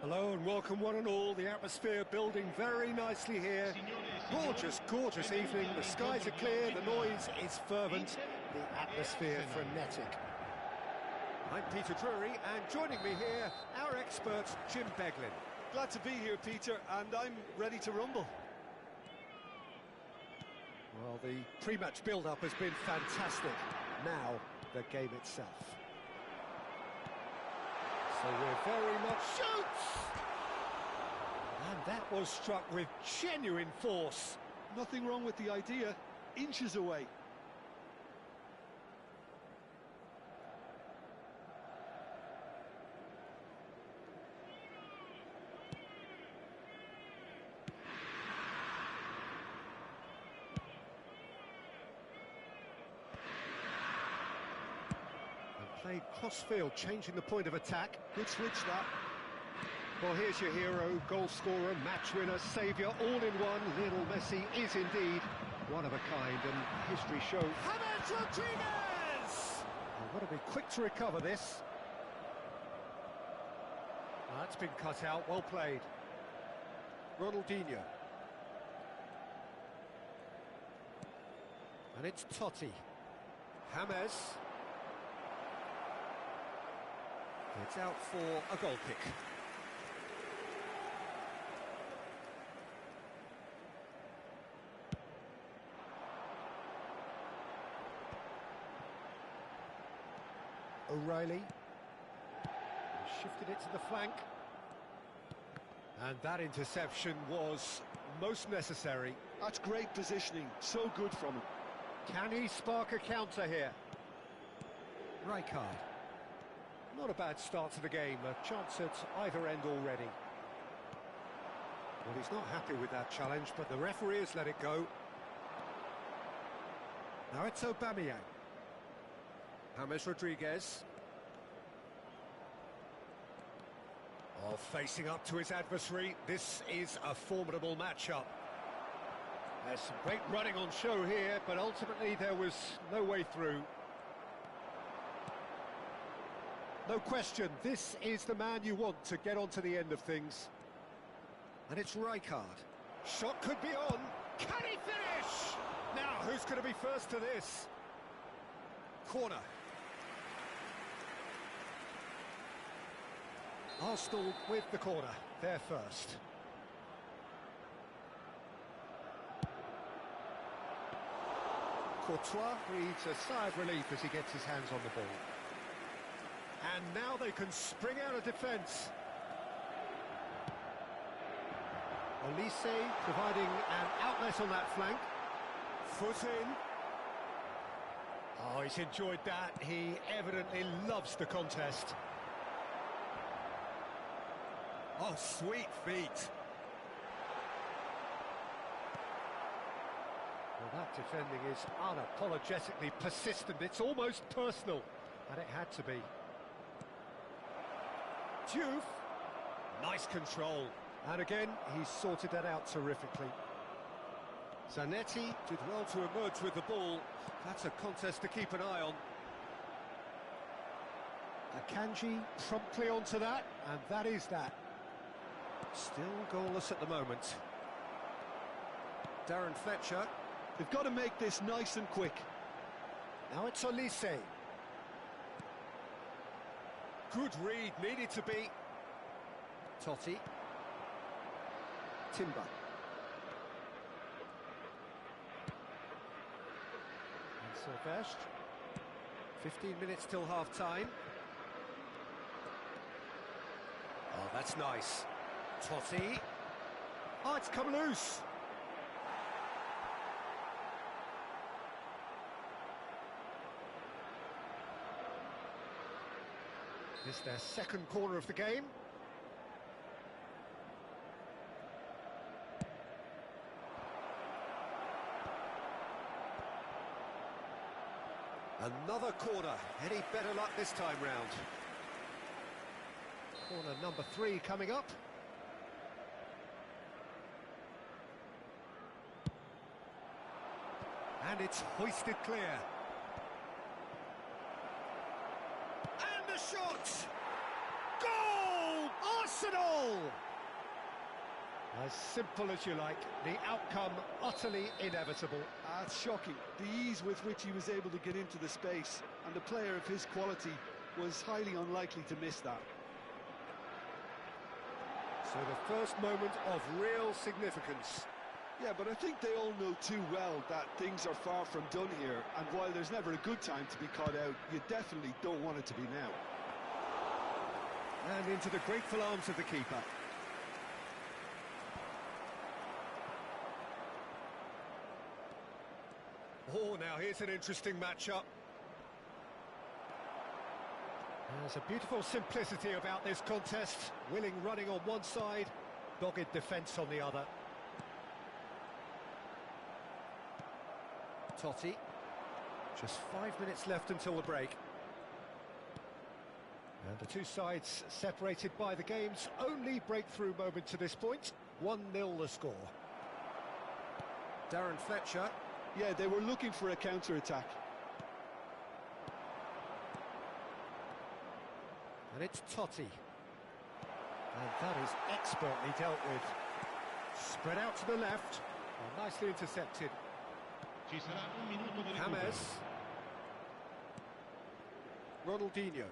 Hello and welcome one and all. The atmosphere building very nicely here. Gorgeous, gorgeous evening. The skies are clear, the noise is fervent, the atmosphere frenetic. I'm Peter Drury, and joining me here, our expert, Jim Beglin. Glad to be here, Peter, and I'm ready to rumble. Well, the pre-match build-up has been fantastic. Now, the game itself. So we're very much shoots! And that was struck with genuine force. Nothing wrong with the idea, inches away. Played cross-field, changing the point of attack. Good switch, that. Well, here's your hero, goal scorer, match winner, saviour, all in one. Lionel Messi is indeed one of a kind, and history shows. James Rodriguez! I've got to be quick to recover this. That's been cut out, well played. Ronaldinho. And it's Totti. James. It's out for a goal kick. O'Reilly. Shifted it to the flank. And that interception was most necessary. That's great positioning, so good from him. Can he spark a counter here? Rijkaard. Not a bad start to the game, a chance at either end already. Well, he's not happy with that challenge, but the referee has let it go. Now it's Aubameyang. James Rodriguez. Oh, facing up to his adversary, this is a formidable matchup. There's some great running on show here, but ultimately there was no way through. No question, this is the man you want to get onto the end of things. And it's Rijkaard. Shot could be on. Can he finish? Now, who's going to be first to this? Corner. Arsenal with the corner. They're first. Courtois breathes a sigh of relief as he gets his hands on the ball. And now they can spring out of defence. Olise providing an outlet on that flank. Foot in. Oh, he's enjoyed that. He evidently loves the contest. Oh, sweet feet. Well, that defending is unapologetically persistent. It's almost personal, and it had to be. Diouf, nice control, and again he's sorted that out terrifically. Zanetti did well to emerge with the ball. That's a contest to keep an eye on. Akanji promptly onto that, and that is that. Still goalless at the moment. Darren Fletcher. They've got to make this nice and quick. Now it's Olise. Good read, needed to be. Totti. Timber. And Silvestre. 15 minutes till half-time. Oh, that's nice. Totti. Oh, it's come loose. This is their second corner of the game. Another corner. Any better luck this time round? Corner number 3 coming up. And it's hoisted clear. And the shot! Goal! That's it all! As simple as you like, the outcome utterly inevitable. It's shocking, the ease with which he was able to get into the space, and a player of his quality was highly unlikely to miss that. So the first moment of real significance. Yeah, but I think they all know too well that things are far from done here, and while there's never a good time to be caught out, you definitely don't want it to be now. And into the grateful arms of the keeper. Oh, now here's an interesting matchup. There's a beautiful simplicity about this contest. Willing running on one side, dogged defence on the other. Totti. Just 5 minutes left until the break. And the two sides separated by the game's only breakthrough moment to this point. 1-0 the score. Darren Fletcher. Yeah, they were looking for a counter-attack. And it's Totti. And that is expertly dealt with. Spread out to the left. Oh, nicely intercepted. James. Ronaldinho.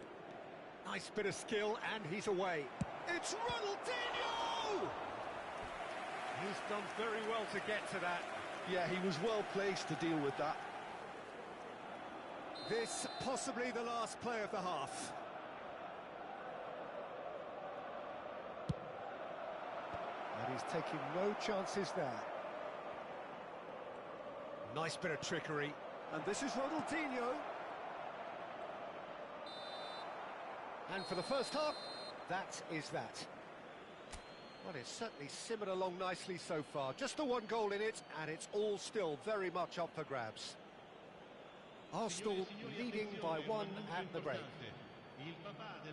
Nice bit of skill, and he's away. It's Ronaldinho! He's done very well to get to that. Yeah, he was well placed to deal with that. This possibly the last play of the half. And he's taking no chances there. Nice bit of trickery. And this is Ronaldinho. And for the first half, that is that. Well, it's certainly simmered along nicely so far. Just the one goal in it, and it's all still very much up for grabs. Arsenal leading by 1 at the break.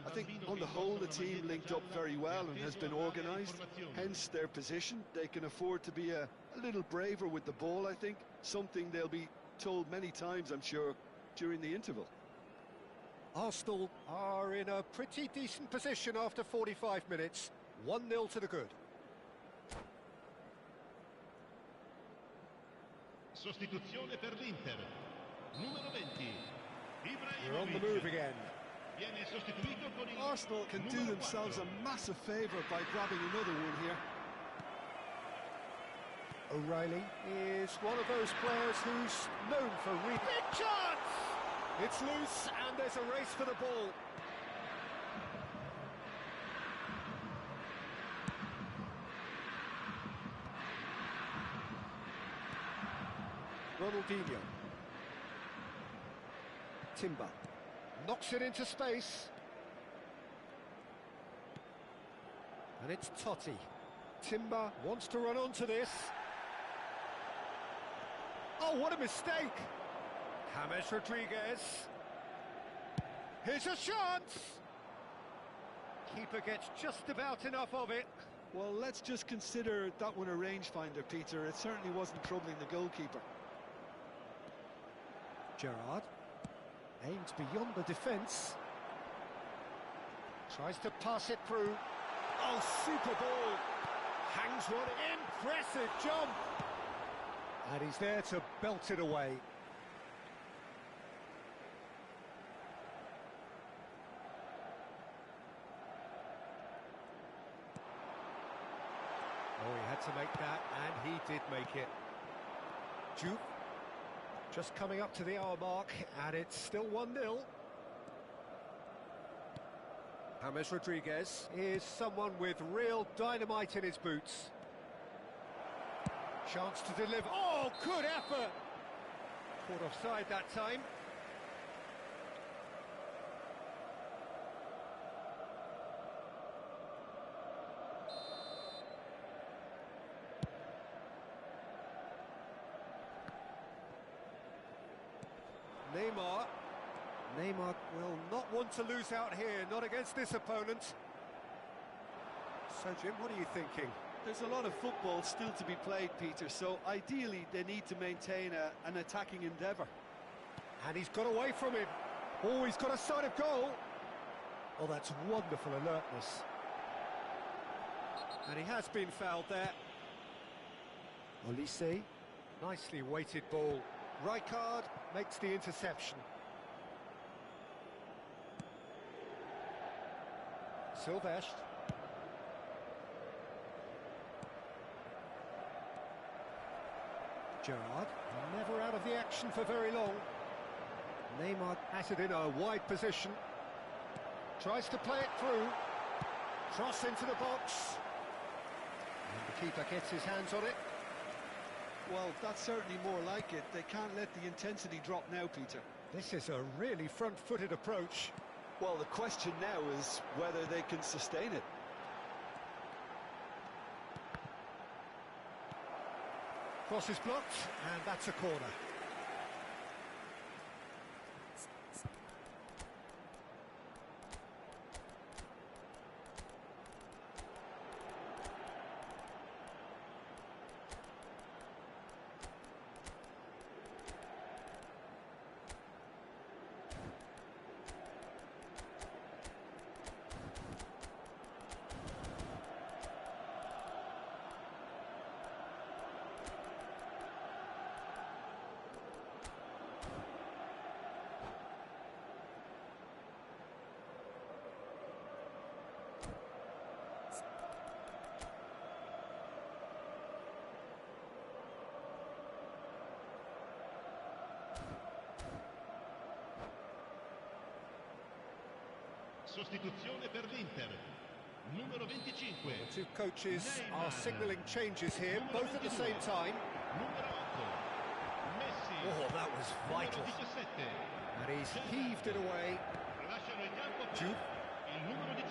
I think on the whole the team linked up very well and has been organised, hence their position. They can afford to be a little braver with the ball, I think, something they'll be told many times, I'm sure, during the interval. Arsenal are in a pretty decent position after 45 minutes. 1-0 to the good. Sostituzione per l'Inter. Numero 20. We're on the move again. Viene sostituito con il Arsenal can do themselves a massive favour by grabbing another one here. O'Reilly is one of those players who's known for big chance! It's loose and there's a race for the ball. Ronaldinho. Timber. Knocks it into space. And it's Totti. Timber wants to run onto this. Oh, what a mistake! James Rodriguez. Here's a chance! Keeper gets just about enough of it. Well, let's just consider that one a rangefinder, Peter. It certainly wasn't troubling the goalkeeper. Gerrard aims beyond the defence. Tries to pass it through. Oh, super ball! Hangs one. Impressive jump! And he's there to belt it away. Oh, he had to make that, and he did make it. Juve. Just coming up to the hour mark, and it's still 1-0. James Rodriguez is someone with real dynamite in his boots. Chance to deliver. Oh, good effort! Caught offside that time. Neymar will not want to lose out here, not against this opponent. So, Jim, what are you thinking? There's a lot of football still to be played, Peter, so ideally they need to maintain an attacking endeavour. And he's got away from him. Oh, he's got a side of goal. Oh, that's wonderful alertness. And he has been fouled there. Olise, nicely weighted ball. Rijkaard makes the interception. Silvestre. Gerrard, never out of the action for very long. Neymar at it in a wide position. Tries to play it through. Cross into the box. And the keeper gets his hands on it. Well, that's certainly more like it. They can't let the intensity drop now, Peter. This is a really front-footed approach. Well, the question now is whether they can sustain it. Cross is blocked, and that's a corner. Sostituzione per l'Inter. Numero 25. The two coaches are signalling changes here, both at the same time. Numero 8. Messi. Oh, that was vital. Numero 17. And he's heaved it away. Lasciano il campo per Jude. il numero 18.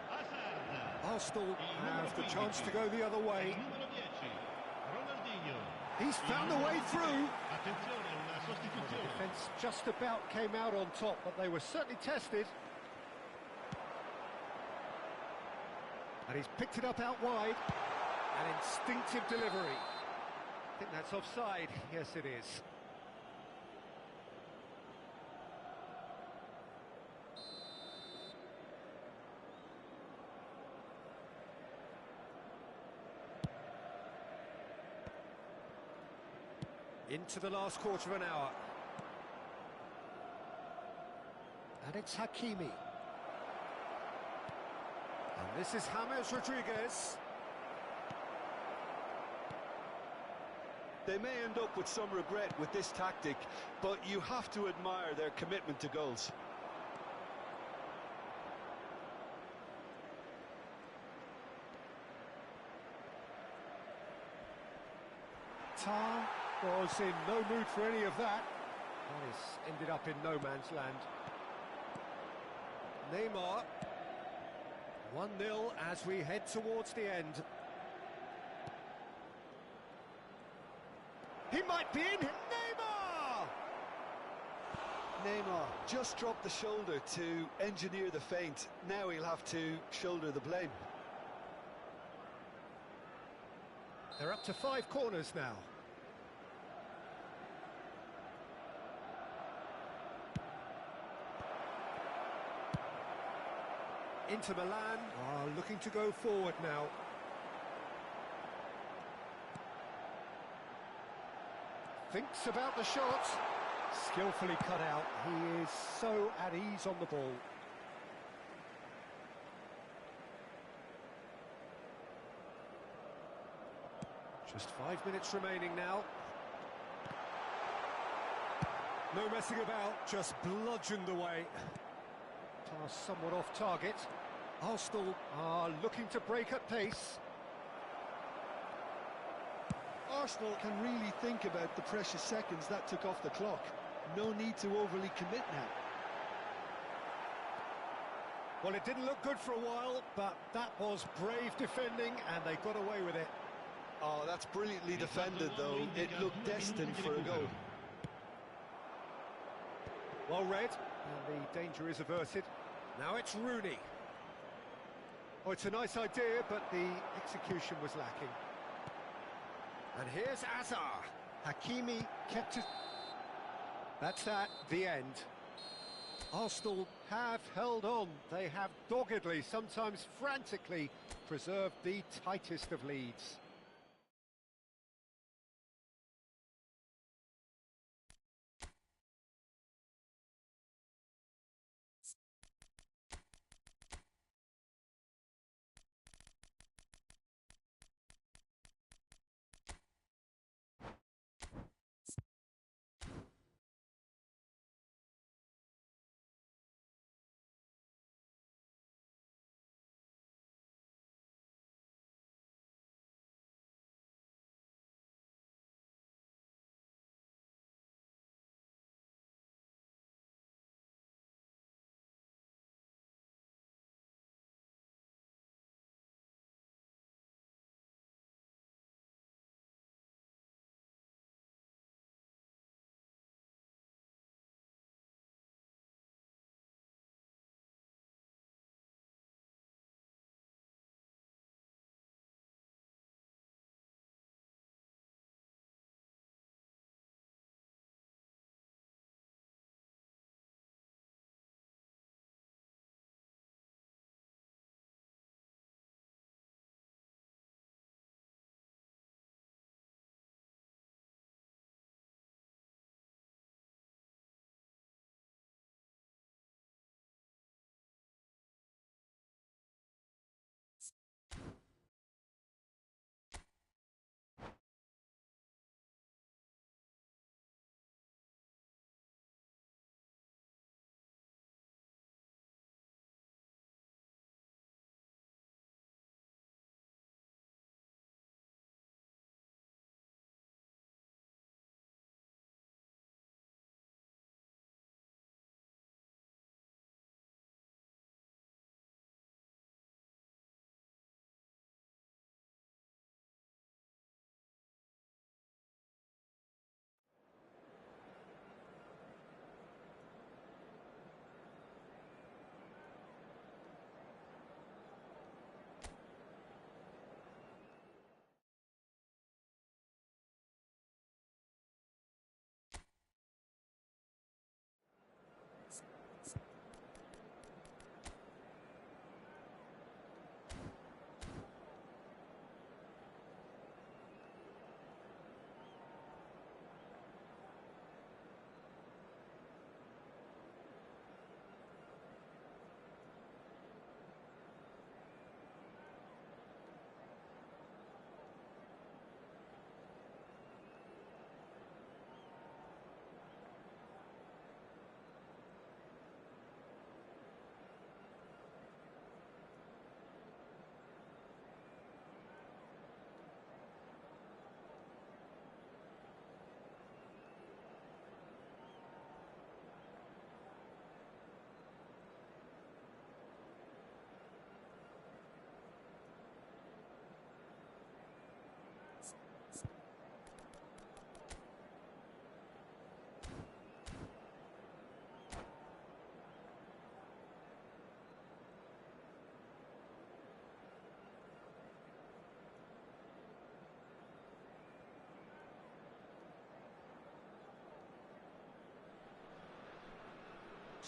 Hazard. Arsenal have the chance to go the other way. Numero 10. Ronaldinho. He's found a way through. Attenzione, una The sostituzione. defence just about came out on top, but they were certainly tested. And he's picked it up out wide. An instinctive delivery. I think that's offside. Yes, it is. Into the last quarter of an hour. And it's Hakimi. And this is James Rodriguez. They may end up with some regret with this tactic, but you have to admire their commitment to goals. Tar was in no mood for any of that. And it's ended up in no man's land. Neymar. 1-0 as we head towards the end. He might be in. Neymar! Neymar just dropped the shoulder to engineer the feint. Now he'll have to shoulder the blame. They're up to 5 corners now. Inter Milan are looking to go forward now. Thinks about the shot. Skillfully cut out. He is so at ease on the ball. Just 5 minutes remaining now. No messing about, just bludgeoned away. Pass somewhat off target. Arsenal are looking to break at pace. Arsenal can really think about the precious seconds that took off the clock. No need to overly commit now. Well, it didn't look good for a while, but that was brave defending, and they got away with it. Oh, that's brilliantly defended, though. It looked destined for a goal. Well read, and the danger is averted. Now it's Rooney. Oh, it's a nice idea, but the execution was lacking. And here's Azar. Hakimi kept it. That's that, the end. Arsenal have held on. They have doggedly, sometimes frantically, preserved the tightest of leads.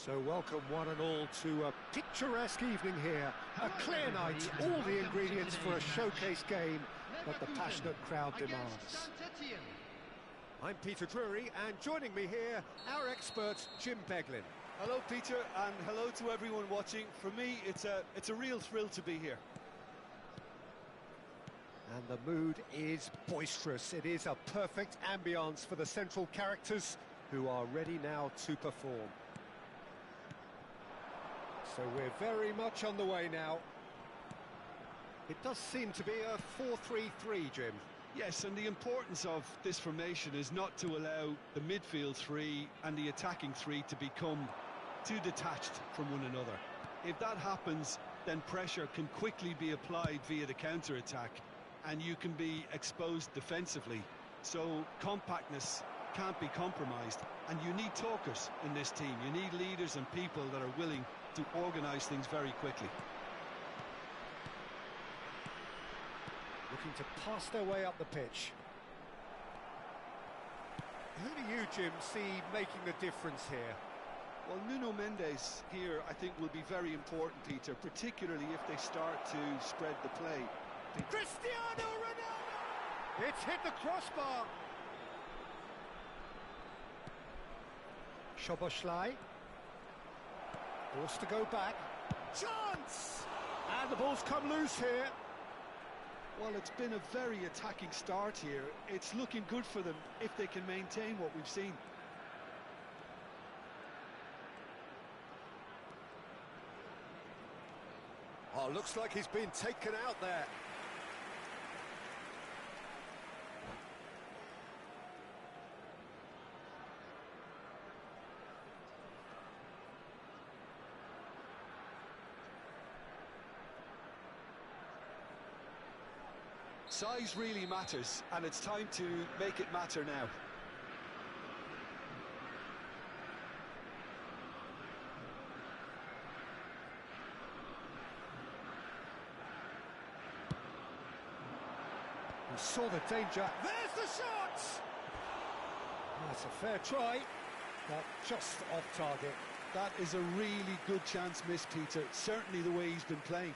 So welcome one and all to a picturesque evening here. A clear night, all the ingredients for a showcase game that the passionate crowd demands. I'm Peter Drury, and joining me here, our expert Jim Beglin. Hello Peter, and hello to everyone watching. For me, it's a real thrill to be here. And the mood is boisterous. It is a perfect ambience for the central characters who are ready now to perform. So we're very much on the way now. It does seem to be a 4-3-3, Jim. Yes, and the importance of this formation is not to allow the midfield three and the attacking three to become too detached from one another. If that happens, then pressure can quickly be applied via the counter-attack, and you can be exposed defensively. So compactness can't be compromised, and you need talkers in this team. You need leaders and people that are willing to organise things very quickly. Looking to pass their way up the pitch. Who do you, Jim, see making the difference here? Well, Nuno Mendes here, I think, will be very important, Peter, particularly if they start to spread the play. Cristiano Ronaldo! It's hit the crossbar. Szoboszlai. Forced to go back. Chance! And the ball's come loose here. Well, it's been a very attacking start here. It's looking good for them if they can maintain what we've seen. Oh, looks like he's been taken out there. Size really matters, and it's time to make it matter now. He saw the danger. There's the shot! That's a fair try, but just off target. That is a really good chance missed, Peter. Certainly the way he's been playing.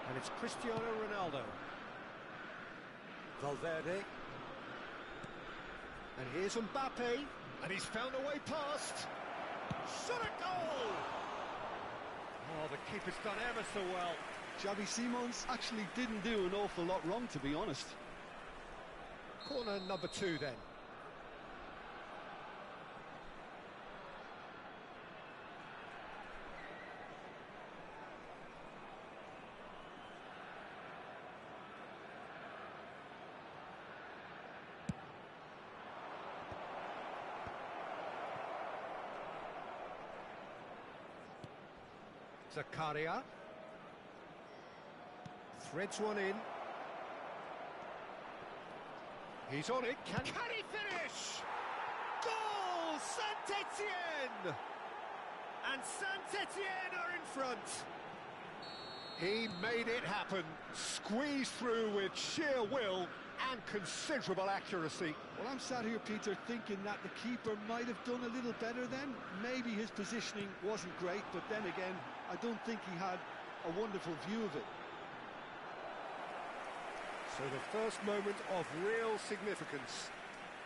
And it's Cristiano Ronaldo. Valverde. And here's Mbappe. And he's found a way past. Shot a goal! Oh, the keeper's done ever so well. Xavi Simons actually didn't do an awful lot wrong, to be honest. Corner number 2 then. Zakaria. Threads one in. He's on it. Can he finish? Goal! Saint-Etienne! And Saint-Etienne are in front. He made it happen. Squeezed through with sheer will and considerable accuracy. Well, I'm sat here, Peter, thinking that the keeper might have done a little better then. Maybe his positioning wasn't great, but then again, I don't think he had a wonderful view of it. So the first moment of real significance.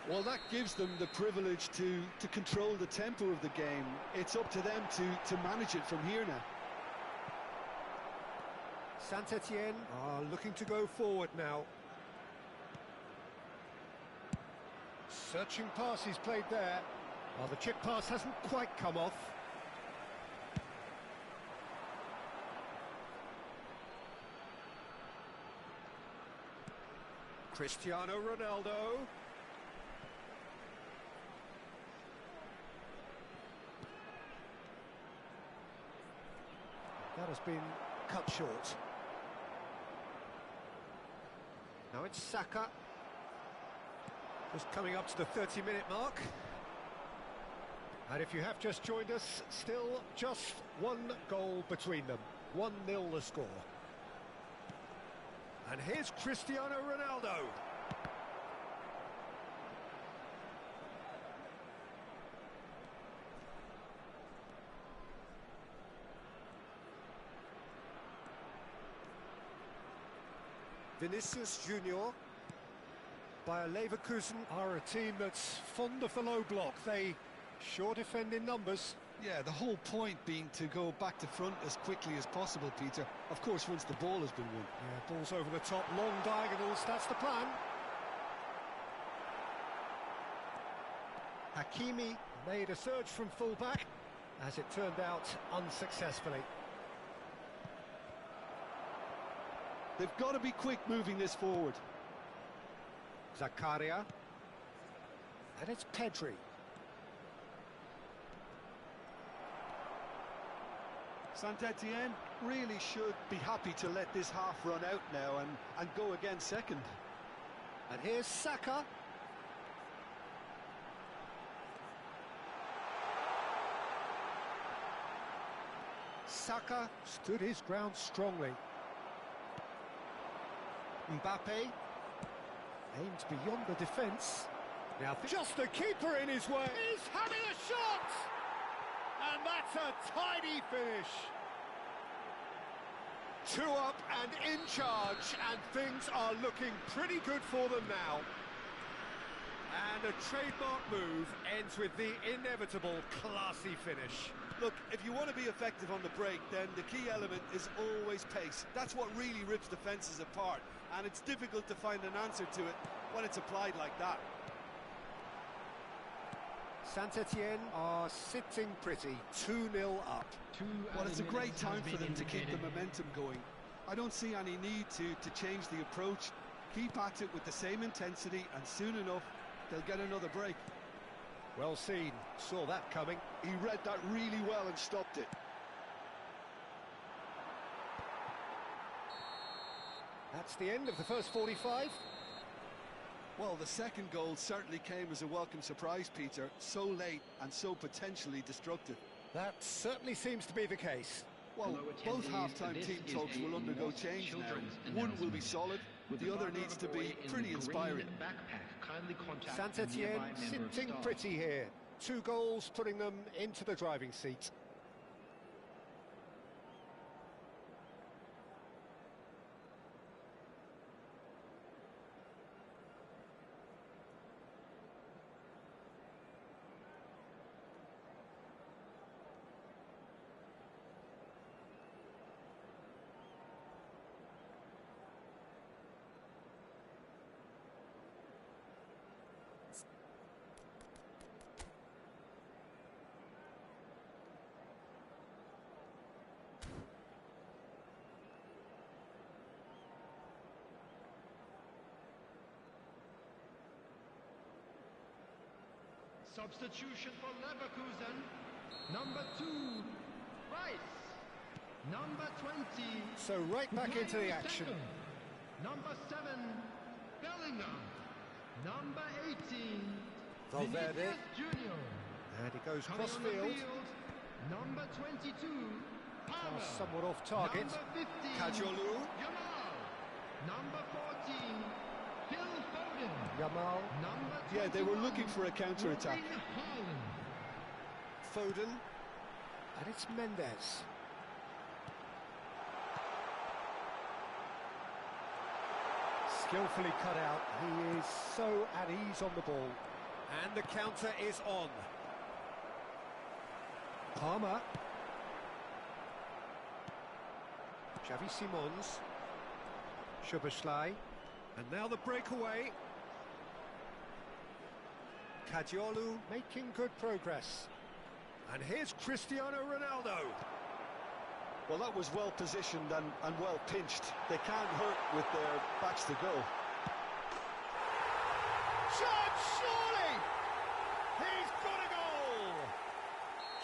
Well, that gives them the privilege to control the tempo of the game. It's up to them to manage it from here now. Saint-Etienne are looking to go forward now. Searching pass he's played there. Well, the chip pass hasn't quite come off. Cristiano Ronaldo. That has been cut short. Now it's Saka. Just coming up to the 30-minute mark. And if you have just joined us, still just one goal between them. 1-0 the score. And here's Cristiano Ronaldo. Vinicius Junior. Bayer Leverkusen are a team that's fond of the low block. They sure defend in numbers. Yeah, the whole point being to go back to front as quickly as possible, Peter. Of course, once the ball has been won. Yeah, ball's over the top, long diagonals, that's the plan. Hakimi made a surge from full-back, as it turned out unsuccessfully. They've got to be quick moving this forward. Zakaria. And it's Pedri. Saint-Etienne really should be happy to let this half run out now and go again second. And here's Saka. Saka stood his ground strongly. Mbappe aimed beyond the defence. Now just the keeper in his way. He's having a shot! And that's a tidy finish. 2 up and in charge, and things are looking pretty good for them now. And a trademark move ends with the inevitable classy finish. Look, if you want to be effective on the break, then the key element is always pace. That's what really rips defences apart, and it's difficult to find an answer to it when it's applied like that. Saint-Etienne are sitting pretty, 2-0 up. Well, it's a great time for them to keep the momentum going. I don't see any need to change the approach. Keep at it with the same intensity, and soon enough, they'll get another break. Well seen, saw that coming. He read that really well and stopped it. That's the end of the first 45. Well, the second goal certainly came as a welcome surprise, Peter. So late and so potentially destructive. That certainly seems to be the case. Well, both half-time team talks will undergo change now. One will be solid, the other needs to be pretty inspiring. Saint-Etienne sitting pretty here. 2 goals putting them into the driving seat. Substitution for Leverkusen. Number 2, Rice. Number 20. So right back into the action. Number 7, Bellingham. Number 18, Valverde. Vinicius Junior. And he goes Coming on the cross-field. field, number 22, Palmer. Somewhat off target. Number 15, Kajolu. Yamal. Number 14, Phil Foden. Yamal. Number 21, Yeah, they were looking for a counter-attack. Erling Haaland. Foden. And it's Mendes. Skillfully cut out. He is so at ease on the ball. And the counter is on. Palmer. Xavi Simons. Szoboszlai. And now the breakaway. Kajolu making good progress. And here's Cristiano Ronaldo. Well, that was well positioned and well pinched. They can't hurt with their backs to goal. Shot, surely! He's got a goal!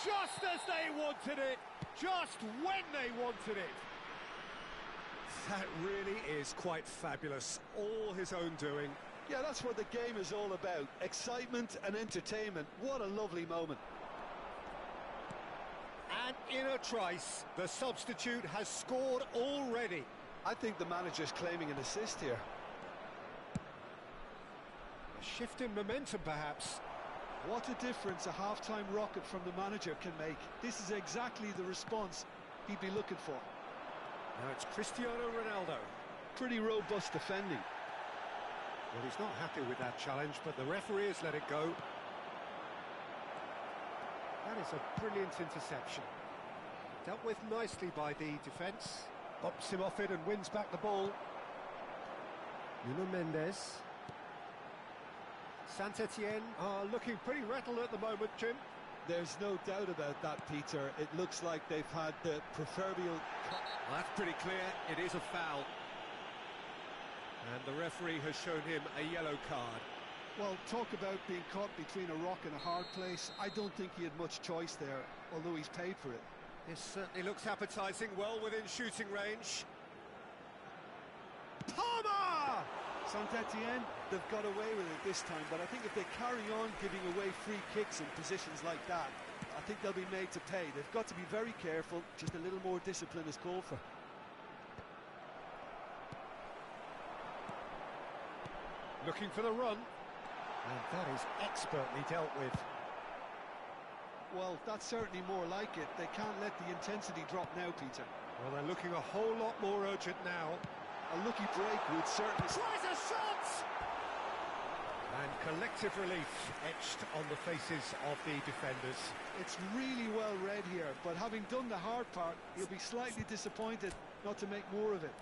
Just as they wanted it, just when they wanted it. That really is quite fabulous. All his own doing. Yeah, that's what the game is all about. Excitement and entertainment. What a lovely moment. And in a trice, the substitute has scored already. I think the manager's claiming an assist here. A shift in momentum, perhaps. What a difference a half-time rocket from the manager can make. This is exactly the response he'd be looking for. Now it's Cristiano Ronaldo. Pretty robust defending. Well, he's not happy with that challenge, but the referee has let it go. That is a brilliant interception. Dealt with nicely by the defence. Bops him off it and wins back the ball. Nuno Mendes. Saint-Etienne are looking pretty rattled at the moment, Jim. There's no doubt about that, Peter. It looks like they've had the proverbial... Well, that's pretty clear. It is a foul. And the referee has shown him a yellow card. Well, talk about being caught between a rock and a hard place. I don't think he had much choice there, although he's paid for it. This certainly looks appetising, well within shooting range. Palmer! Saint-Etienne, they've got away with it this time, but I think if they carry on giving away free kicks in positions like that, I think they'll be made to pay. They've got to be very careful. Just a little more discipline is called for. Looking for the run. And that is expertly dealt with. Well, that's certainly more like it. They can't let the intensity drop now, Peter. Well, they're looking a whole lot more urgent now. A lucky break would certainly... Tries a shot! And collective relief etched on the faces of the defenders. It's really well read here, but having done the hard part, he'll be slightly disappointed not to make more of it.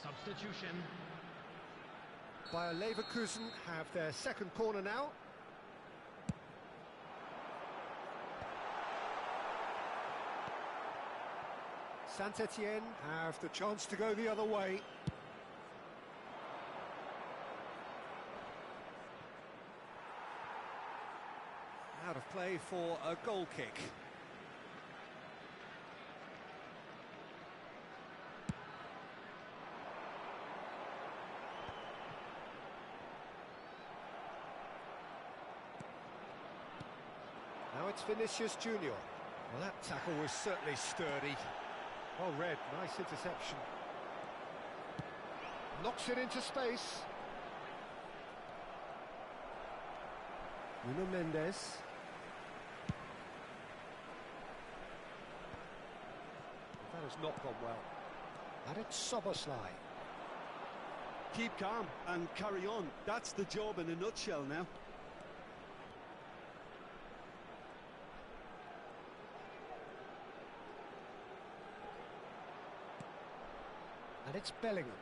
Substitution. Bayer Leverkusen have their second corner now. Saint-Etienne have the chance to go the other way. Out of play for a goal kick. Now it's Vinicius Junior. Well, that tackle was certainly sturdy. Well read, nice interception. Knocks it into space. Nuno Mendes. That has not gone well. And it's Szoboszlai. Keep calm and carry on. That's the job in a nutshell now. And it's Bellingham.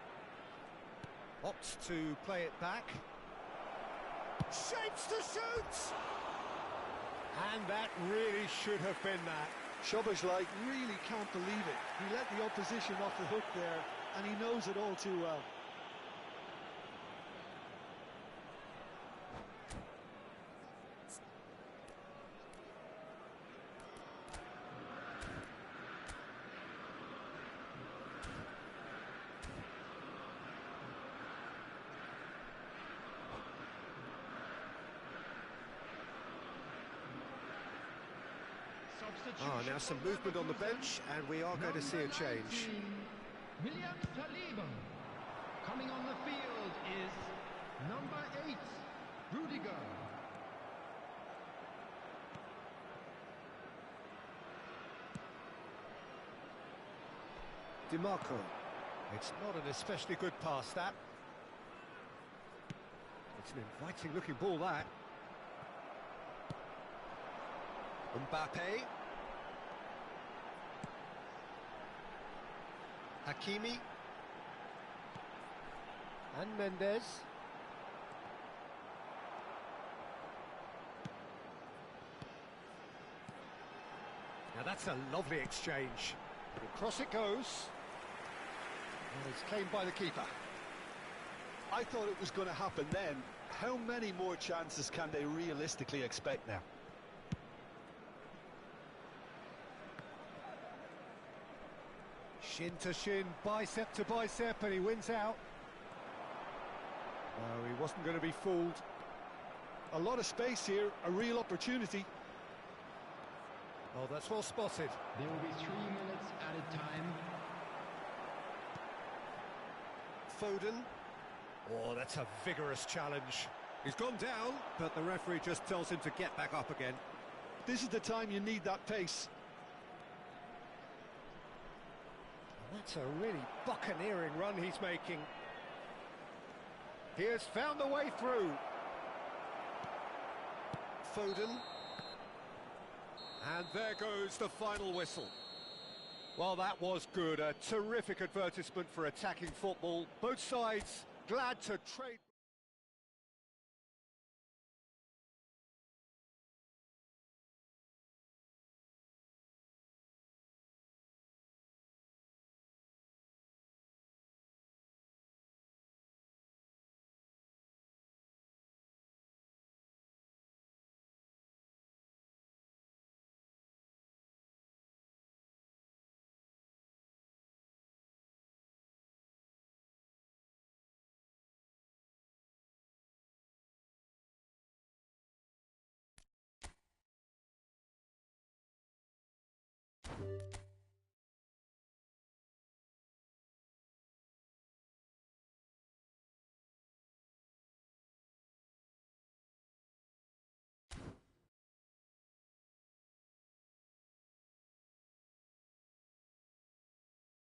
Opts to play it back. Shapes to shoot! And that really should have been that. Szoboszlai really can't believe it. He let the opposition off the hook there, and he knows it all too well. Now some movement on the bench, and we are going to see a change. William Saliba. Coming on the field is number 8, Rudiger. DiMarco. It's not an especially good pass, that. It's an inviting looking ball, that. Mbappe. Hakimi. And Mendes. Now that's a lovely exchange. Across it goes. And it's claimed by the keeper. I thought it was going to happen then. How many more chances can they realistically expect now? Shin to shin, bicep to bicep, and he wins out. No, he wasn't going to be fooled. A lot of space here, a real opportunity. Oh, that's well spotted. There will be 3 minutes added time. Foden. Oh, that's a vigorous challenge. He's gone down, but the referee just tells him to get back up again. This is the time you need that pace. That's a really buccaneering run he's making. He has found the way through. Foden. And there goes the final whistle. Well, that was good. A terrific advertisement for attacking football. Both sides glad to trade.